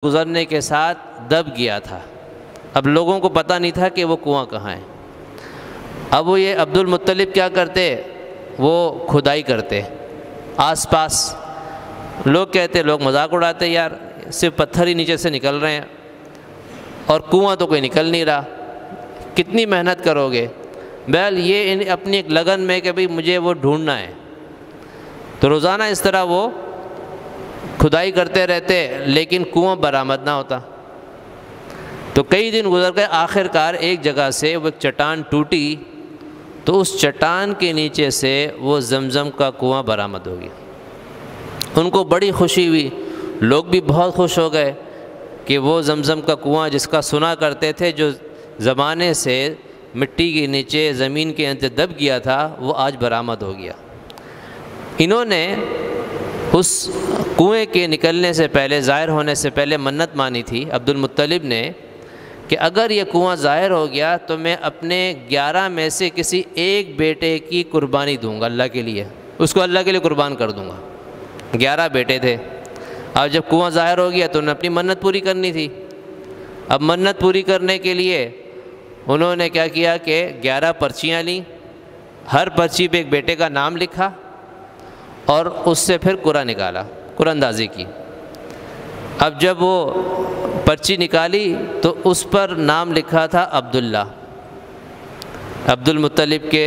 گزرنے کے ساتھ دب گیا تھا۔ اب لوگوں کو پتہ نہیں تھا کہ وہ کنواں کہاں ہے۔ اب وہ یہ عبد المطلب کیا کرتے، وہ کھدائی کرتے آس پاس۔ لوگ کہتے، لوگ مذاق اڑاتے، یار صرف پتھر ہی نیچے سے نکل رہے ہیں اور کنواں تو کوئی نکل نہیں رہا، کتنی محنت کرو گے؟ بہرحال یہ اپنی ایک لگن میں کہ بھئی مجھے وہ ڈھونڈنا ہے، تو روزانہ اس طرح وہ کھدائی کرتے رہتے، لیکن کنواں برآمد نہ ہوتا۔ تو کئی دن گزر گئے، آخر کار ایک جگہ سے وہ ایک چٹان ٹوٹی، تو اس چٹان کے نیچے سے وہ زمزم کا کنواں برآمد ہو گیا۔ ان کو بڑی خوشی ہوئی، لوگ بھی بہت خوش ہو گئے کہ وہ زمزم کا کنواں جس کا سنا کرتے تھے، جو زمانے سے مٹی کے نیچے زمین کے اندر دب گیا تھا، وہ آج برآمد ہو گیا۔ انہوں نے اس کنویں کے نکلنے سے پہلے، ظاہر ہونے سے پہلے منت مانی تھی عبد المطلب نے کہ اگر یہ کنواں ظاہر ہو گیا تو میں اپنے 11 میں سے کسی ایک بیٹے کی قربانی دوں گا اللہ کے لیے، اس کو اللہ کے لیے قربان کر دوں گا۔ 11 بیٹے تھے، اور جب کنواں ظاہر ہو گیا تو انہیں اپنی منت پوری کرنی تھی۔ اب منت پوری کرنے کے لیے انہوں نے کیا کیا کہ 11 پرچیاں لیں، ہر پرچی پہ ایک بیٹے کا نام لکھا اور اس سے پھر قرعہ نکالا، قرعہ اندازی کی۔ اب جب وہ پرچی نکالی تو اس پر نام لکھا تھا عبداللہ، عبد المطلب کے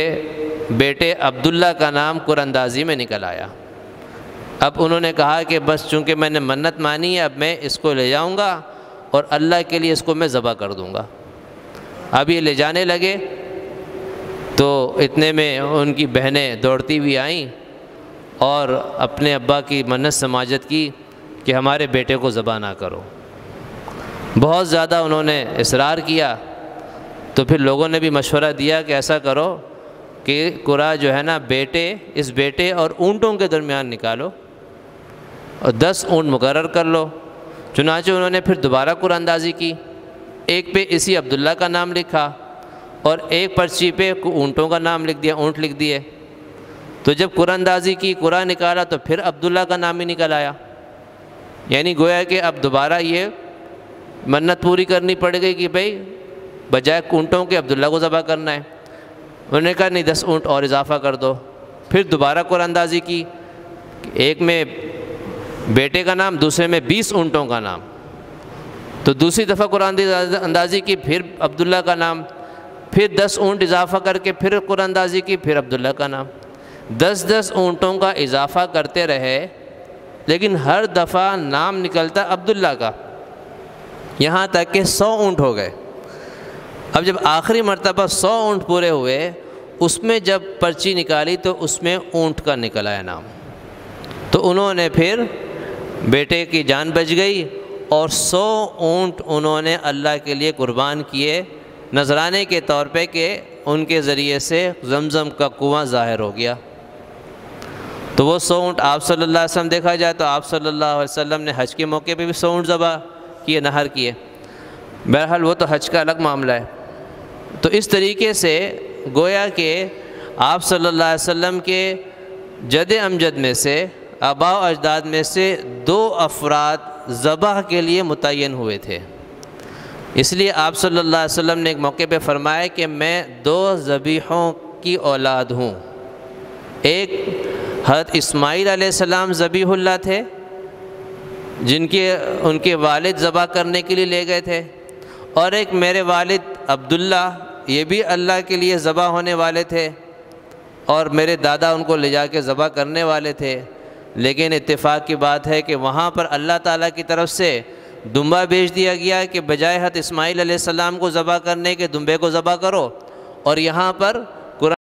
بیٹے عبداللہ کا نام قرعہ اندازی میں نکل آیا۔ اب انہوں نے کہا کہ بس چونکہ میں نے منت مانی ہے، اب میں اس کو لے جاؤں گا اور اللہ کے لیے اس کو میں ذبح کر دوں گا۔ اب یہ لے جانے لگے تو اتنے میں ان کی بہنیں دوڑتی ہوئی آئیں اور اپنے ابا کی منت سماجت کی کہ ہمارے بیٹے کو ذبح نہ کرو۔ بہت زیادہ انہوں نے اصرار کیا، تو پھر لوگوں نے بھی مشورہ دیا کہ ایسا کرو کہ قرعہ جو ہے نا اس بیٹے اور اونٹوں کے درمیان نکالو اور 10 اونٹ مقرر کر لو۔ چنانچہ انہوں نے پھر دوبارہ قرعہ اندازی کی، ایک پہ اسی عبداللہ کا نام لکھا اور ایک پرچی پہ اونٹوں کا نام لکھ دیا، اونٹ لکھ دیے۔ تو جب قرعہ اندازی کی، قرعہ نکالا تو پھر عبداللہ کا نام ہی نکل آیا، یعنی گویا کہ اب دوبارہ یہ منت پوری کرنی پڑ گئی کہ بھئی بجائے اونٹوں کے عبداللہ کو ذبح کرنا ہے۔ انہوں نے کہا نہیں 10 اونٹ اور اضافہ کر دو۔ پھر دوبارہ قرعہ اندازی کی، ایک میں بیٹے کا نام، دوسرے میں 20 اونٹوں کا نام۔ تو دوسری دفعہ قرعہ اندازی کی، پھر عبداللہ کا نام، پھر 10 اونٹ اضافہ کر کے پھر قرعہ اندازی کی، پھر عبداللہ کا نام۔ 10 اونٹوں کا اضافہ کرتے رہے، لیکن ہر دفعہ نام نکلتا عبداللہ کا، یہاں تک کہ 100 اونٹ ہو گئے۔ اب جب آخری مرتبہ 100 اونٹ پورے ہوئے، اس میں جب پرچی نکالی تو اس میں اونٹ کا نکل آیا نام۔ تو انہوں نے پھر بیٹے کی جان بچ گئی اور 100 اونٹ انہوں نے اللہ کے لیے قربان کیے، نذرانے کے طور پہ کہ ان کے ذریعے سے زمزم کا کنواں ظاہر ہو گیا۔ تو وہ 100 اونٹ آپ صلی اللہ علیہ وسلم، دیکھا جائے تو آپ صلی اللہ علیہ وسلم نے حج کے موقع پہ بھی 100 اونٹ ذبح کیے، نہر کیے۔ بہرحال وہ تو حج کا الگ معاملہ ہے۔ تو اس طریقے سے گویا کہ آپ صلی اللہ علیہ وسلم کے جد امجد میں سے، آباء و اجداد میں سے 2 افراد ذبح کے لیے متعین ہوئے تھے۔ اس لیے آپ صلی اللہ علیہ وسلم نے ایک موقع پہ فرمایا کہ میں 2 ذبیحوں کی اولاد ہوں۔ ایک حضرت اسماعیل علیہ السلام ذبیح اللہ تھے، ان کے والد ذبح کرنے کے لیے لے گئے تھے، اور ایک میرے والد عبداللہ، یہ بھی اللہ کے لیے ذبح ہونے والے تھے، اور میرے دادا ان کو لے جا کے ذبح کرنے والے تھے۔ لیکن اتفاق کی بات ہے کہ وہاں پر اللہ تعالیٰ کی طرف سے دمبا بھیج دیا گیا کہ بجائے حضرت اسماعیل علیہ السلام کو ذبح کرنے کے دمبے کو ذبح کرو، اور یہاں پر